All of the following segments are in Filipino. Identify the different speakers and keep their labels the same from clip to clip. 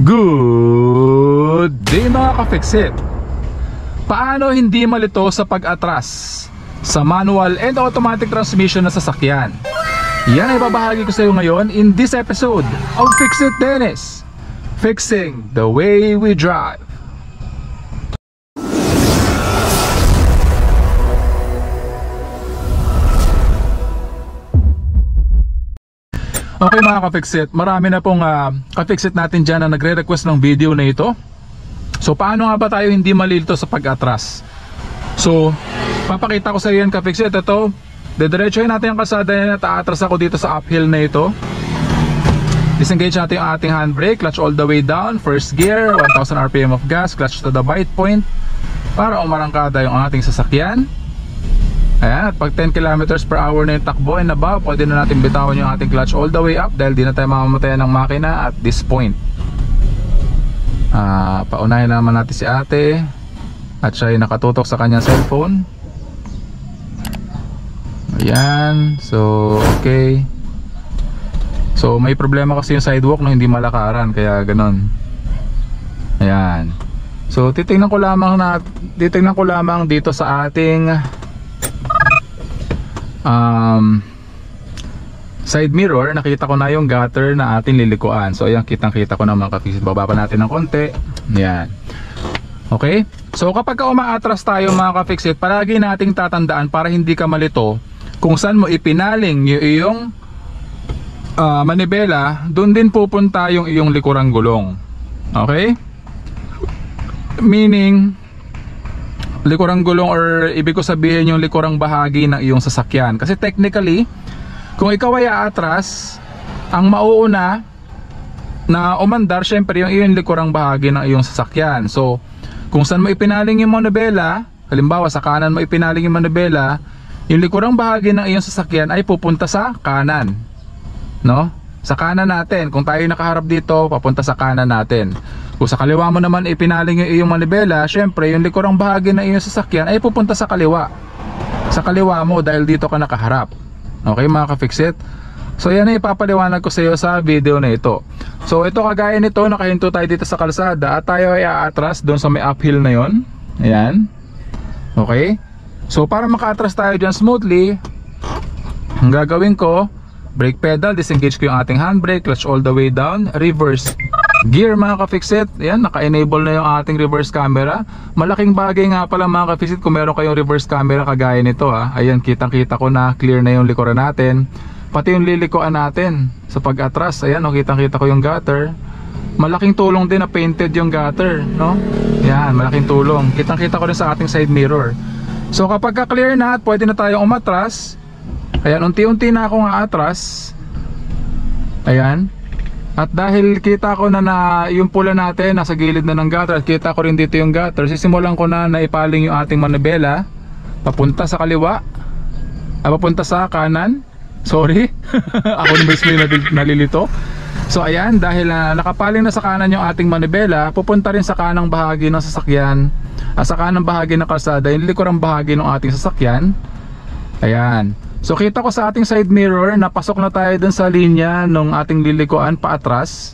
Speaker 1: Good day mga ka-fixit! Paano hindi malito sa pag-atras sa manual and automatic transmission na sasakyan? Yan ay babahagi ko sa iyo ngayon in this episode of Fix It Dennis, fixing the way we drive. Okay mga ka-fixit, marami na pong ka-fixit natin dyan na nagre-request ng video na ito. So paano nga ba tayo hindi malilito sa pag-atras? So papakita ko sa iyo yan ka-fixit. Ito, dediretsohin natin ang kalsada yan at aatras ako dito sa uphill na ito. Disengage natin yung ating handbrake, clutch all the way down, first gear, 1000 RPM of gas, clutch to the bite point para umarangkada yung ating sasakyan. Ayan, at pag 10 kilometers per hour na yung takbo and above, pwede na natin bitawan yung ating clutch all the way up dahil di na tayo mamamatayan ng makina at this point. Paunahin naman natin si ate at siya ay nakatutok sa kanyang cellphone. Ayan, so okay. So may problema kasi yung sidewalk na hindi malakaran, kaya ganon. Ayan. So titingnan ko lamang dito sa ating side mirror. Nakita ko na yung gutter na ating lilikuan. So ayan, kitang-kita ko na mga ka-fixit. Bababa natin ng konti. Ayan. Okay? So kapag umaatras tayo mga ka-fixit, palagi nating tatandaan para hindi ka malito kung saan mo ipinaling yung iyong manibela, doon din pupunta yung iyong likurang gulong. Okay? Meaning likurang gulong, or ibig ko sabihin yung likurang bahagi ng iyong sasakyan. Kasi technically, kung ikaw ay aatras, ang mauuna na umandar syempre yung iyong likurang bahagi ng iyong sasakyan. So kung saan mo ipinaling yung manibela, halimbawa sa kanan mo ipinaling yung manibela, yung likurang bahagi ng iyong sasakyan ay pupunta sa kanan, no? Sa kanan natin. Kung tayo nakaharap dito, papunta sa kanan natin. Kung sa kaliwa mo naman ipinaling yung iyong manibela, syempre yung likurang bahagi ng iyong sasakyan ay pupunta sa kaliwa. Sa kaliwa mo dahil dito ka nakaharap. Okay mga ka-fixit? So yan ay ipapaliwanag ko sa iyo sa video na ito. So ito, kagaya nito, nakahinto tayo dito sa kalsada at tayo ay aatras doon sa may uphill na yon. Ayan. Okay? So para maka-atras tayo dyan smoothly, ang gagawin ko, brake pedal, disengage ko yung ating handbrake, clutch all the way down, reverse gear mga ka-fixit. Ayan, naka-enable na yung ating reverse camera. Malaking bagay nga pala mga ka-fixit kung meron kayong reverse camera kagaya nito ha. Ayan, kitang-kita ko na clear na yung likuran natin, pati yung lilikuan natin sa pag-atras. Ayan, no, kitang-kita ko yung gutter. Malaking tulong din na painted yung gutter, no? Ayan, malaking tulong. Kitang-kita ko rin sa ating side mirror. So kapag ka-clear na at pwede na tayong umatras, ayan, unti-unti na akong aatras. Ayan. At dahil kita ko na yung pula natin nasa gilid na ng gutter, at kita ko rin dito yung gutter, sisimulan ko na naipaling yung ating manibela papunta sa kaliwa, papunta sa kanan. Sorry. Ako na mismo yung nalilito. So ayan, dahil nakapaling na sa kanan yung ating manibela, pupunta rin sa kanang bahagi ng sasakyan, sa kanang bahagi ng kalsada, yung likurang bahagi ng ating sasakyan. Ayan. So kita ko sa ating side mirror na pasok na tayo dun sa linya ng ating lilikuan paatras.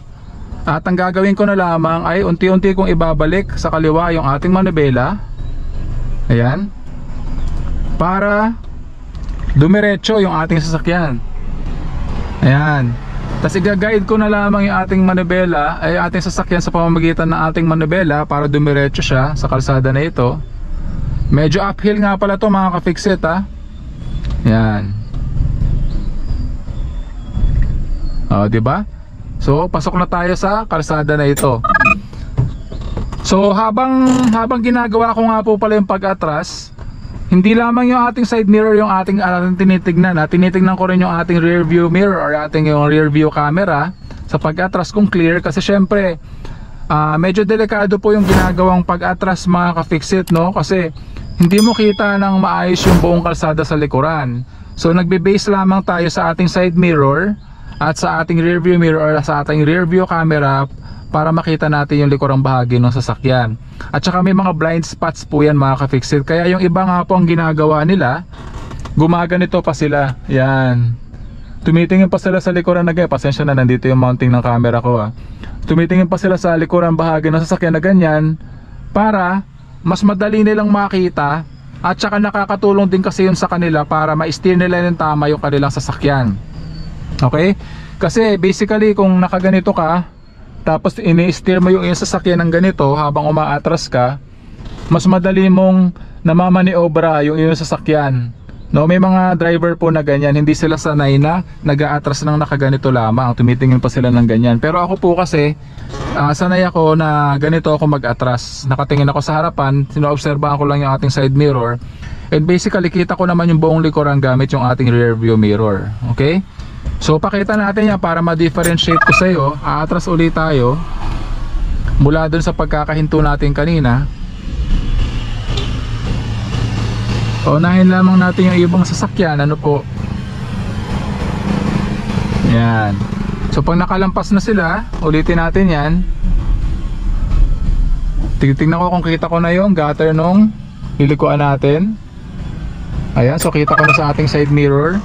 Speaker 1: At ang gagawin ko na lamang ay unti-unti kong ibabalik sa kaliwa yung ating manibela. Ayan. Para dumiretso yung ating sasakyan. Ayan. Tapos i-guide ko na lamang yung ating manibela, ay ating sasakyan sa pamamagitan ng ating manibela para dumiretso siya sa kalsada na ito. Medyo uphill nga pala to mga ka-fixit ha. Yan. Diba? So pasok na tayo sa kalsada na ito. So habang ginagawa ko nga po pala yung pag-atras, hindi lamang yung ating side mirror yung ating tinitignan. Tinitignan ko rin yung ating rear view mirror or ating yung rear view camera sa pag-atras kung clear. Kasi syempre medyo delikado po yung ginagawang pag-atras mga ka-fixit, no? Kasi hindi mo kita ng maayos yung buong kalsada sa likuran. So nagbe-base lamang tayo sa ating side mirror at sa ating rear view mirror or sa ating rear view camera para makita natin yung likurang bahagi ng sasakyan. At saka may mga blind spots po yan mga ka-fixit. Kaya yung iba nga po ang ginagawa nila, gumaganito pa sila. Yan. Tumitingin pa sila sa likuran na gaya. Pasensya na, nandito yung mounting ng camera ko tumitingin pa sila sa likuran bahagi ng sasakyan na ganyan para mas madali nilang makita, at saka nakakatulong din kasi yun sa kanila para ma-steer nila ng tama yung kanilang sasakyan. Okay? Kasi basically kung nakaganito ka tapos ini-steer mo yung iyong sasakyan ng ganito habang umaatras ka, mas madali mong namamaniobra yung iyong sasakyan. No, may mga driver po na ganyan, hindi sila sanay na nag-aatras ng nakaganito lamang, tumitingin pa sila ng ganyan. Pero ako po kasi sanay ako na ganito ako mag-atras. Nakatingin ako sa harapan, sinoobserbahan ko lang yung ating side mirror, and basically kita ko naman yung buong likuran gamit yung ating rear view mirror. Okay? So pakita natin yan para ma-differentiate ko sa iyo. Aatras ulit tayo mula dun sa pagkakahinto natin kanina. Unahin lamang natin yung ibang sasakyan. Ano po? Yan. So pag nakalampas na sila, ulitin natin yan. Tingnan ko kung kita ko na yung gutter nung lilikuan natin. Ayan, so kita ko na sa ating side mirror.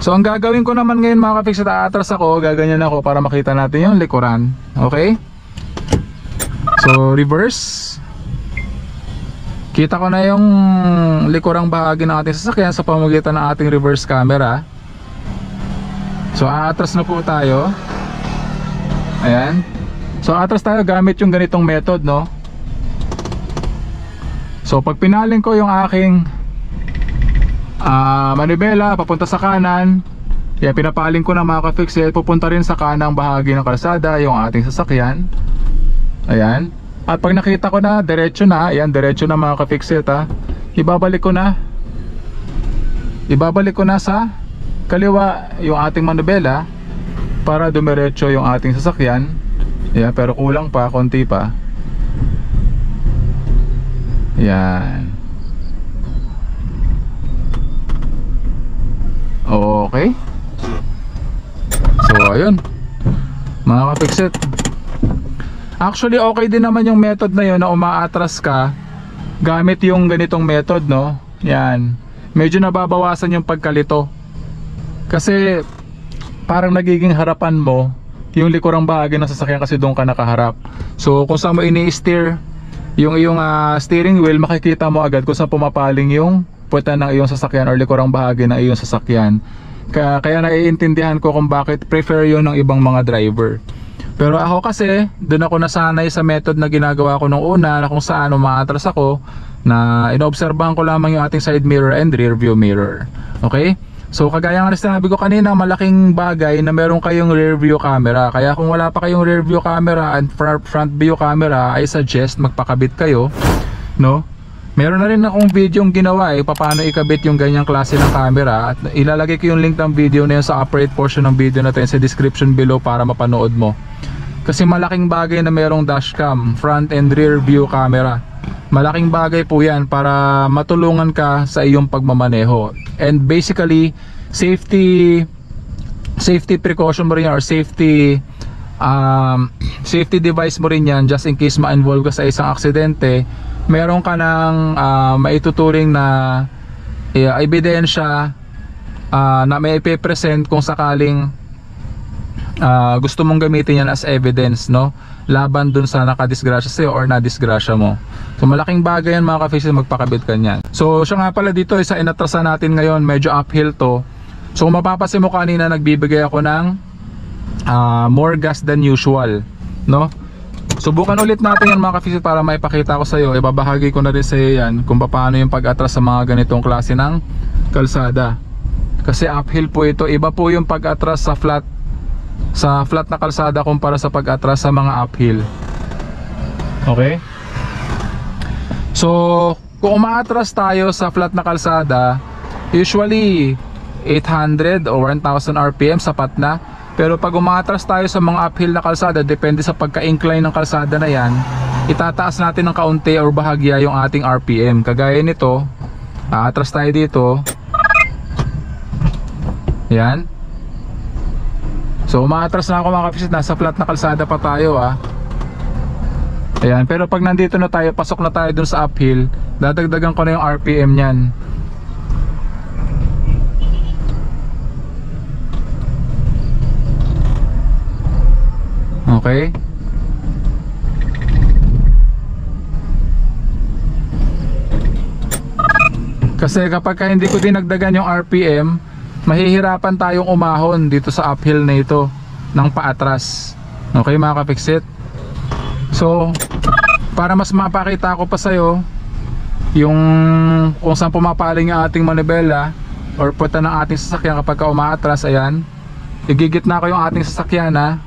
Speaker 1: So ang gagawin ko naman ngayon mga ka-fix, aatras ako, gaganyan ako para makita natin yung likuran. Okay? So reverse. Kita ko na yung likurang bahagi ng ating sasakyan sa pamamagitan ng ating reverse camera. So aatras na po tayo. Ayan. So aatras tayo gamit yung ganitong method, no? So pag pinaling ko yung aking manibela papunta sa kanan, yan, pinapaling ko na mga ka-fix, pupunta rin sa kanang bahagi ng kalsada yung ating sasakyan. Ayan. At pag nakita ko na diretso na, ayan, diretso na mga ka-fixit, ibabalik ko na sa kaliwa yung ating manubela para dumiretso yung ating sasakyan. Ayan, pero kulang pa, konti pa. Ayan. Okay. So ayun mga ka-fixit, actually okay din naman yung method na yun na umaatras ka gamit yung ganitong method, no? Yan, medyo nababawasan yung pagkalito kasi parang nagiging harapan mo yung likurang bahagi ng sasakyan kasi doon ka nakaharap. So kung saan mo ini-steer yung iyong steering wheel, makikita mo agad kung saan pumapaling yung puwetan ng iyong sasakyan or likurang bahagi ng iyong sasakyan. Kaya naiintindihan ko kung bakit prefer yun ng ibang mga driver. Pero ako kasi, doon ako nasanay sa method na ginagawa ko nung una, na kung saan umaatras ako, na inoobserbahan ko lamang yung ating side mirror and rear view mirror. Okay? So kagaya nga sinabi ko kanina, malaking bagay na meron kayong rear view camera. Kaya kung wala pa kayong rear view camera and front view camera, I suggest magpakabit kayo, no? Meron na rin akong video yung ginawa paano ikabit yung ganyang klase ng camera, at ilalagay ko yung link ng video na yun sa upper right portion ng video na ito, sa description below para mapanood mo. Kasi malaking bagay na merong dashcam, front and rear view camera. Malaking bagay po yan para matulungan ka sa iyong pagmamaneho. And basically, safety precaution mo rin yan, or safety device mo rin yan, just in case ma-involve ka sa isang aksidente. Meron ka ng maituturing na ebidensya na may ipipresent kung sakaling gusto mong gamitin yan as evidence, no? Laban dun sa nakadisgrasya sa'yo or nadisgrasya mo. So malaking bagay yan mga ka-fixit, magpakabit ka niyan. So siya nga pala dito, isa inatrasan natin ngayon, medyo uphill to. So kung mapapansin mo kanina, nagbibigay ako ng more gas than usual, no? Subukan ulit natin yan mga ka-fixit para maipakita ko sa iyo. Ibabahagi ko na rin sa iyo yan kung paano yung pag-atras sa mga ganitong klase ng kalsada. Kasi uphill po ito. Iba po yung pag-atras sa flat na kalsada kumpara sa pag-atras sa mga uphill. Okay? So kung umaatras tayo sa flat na kalsada, usually 800 o 1000 RPM sapat na. Pero pag umaatras tayo sa mga uphill na kalsada, depende sa pagka-incline ng kalsada na yan, itataas natin ng kaunti or bahagya yung ating RPM. Kagaya nito, aatras tayo dito. Yan. So umaatras na ako mga ka-fixit, nasa flat na kalsada pa tayo Ayan, pero pag nandito na tayo, pasok na tayo dun sa uphill, dadagdagan ko na yung RPM nyan. Okay? Kasi kapag hindi ko dinagdagan yung RPM, mahihirapan tayong umahon dito sa uphill na ito ng paatras. Okay mga ka-fixit? So, para mas mapakita ko pa sa'yo yung kung saan pumapaling yung ating manibela or puta ng ating sasakyan kapag umaatras, ayan. Igigitna ko yung ating sasakyan, ha.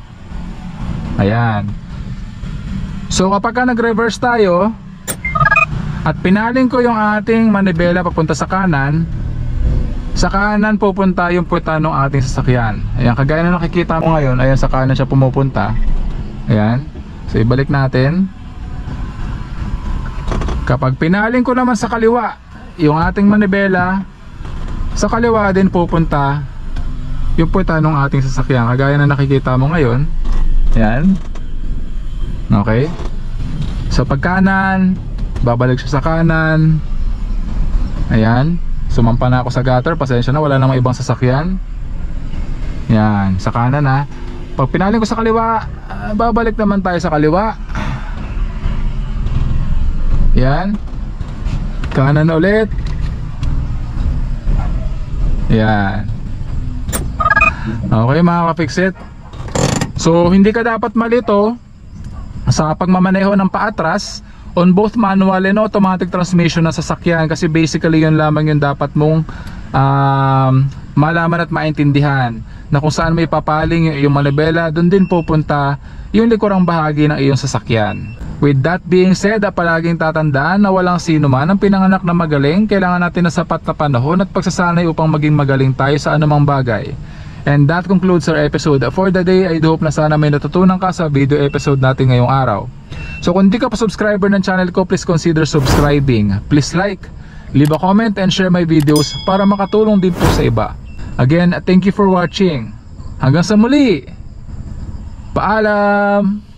Speaker 1: Ayan. So kapag nag-reverse tayo at pinaling ko yung ating manibela papunta sa kanan pupunta yung puta ng ating sasakyan. Ayan, kagaya na nakikita mo ngayon, ayan, sa kanan siya pumupunta. Ayan. So ibalik natin. Kapag pinaling ko naman sa kaliwa yung ating manibela, sa kaliwa din pupunta yung puta ng ating sasakyan, kagaya na nakikita mo ngayon. Ayan. Okay. So pag kanan, babalik siya sa kanan. Ayan. Sumampa na ako sa gutter, pasensya na, wala namang ibang sasakyan. Yan, sa kanan, ha. Pag pinaling ko sa kaliwa, babalik naman tayo sa kaliwa. Yan. Kanan ulit. Yan. Okay mga ka-fixit. So hindi ka dapat malito sa pagmamaneho ng paatras on both manual and automatic transmission na sasakyan, kasi basically yun lamang yung dapat mong malaman at maintindihan, na kung saan may papaling yung manibela, dun din pupunta yung likurang bahagi ng iyong sasakyan. With that being said, palaging tatandaan na walang sino man ang pinanganak na magaling. Kailangan natin na sapat na panahon at pagsasanay upang maging magaling tayo sa anumang bagay. And that concludes our episode for the day. I do hope na sana may natutunan ka sa video episode natin ngayong araw. So kung di ka pa subscriber ng channel ko, please consider subscribing. Please like, leave a comment, and share my videos para makatulong din po sa iba. Again, thank you for watching. Hanggang sa muli. Paalam!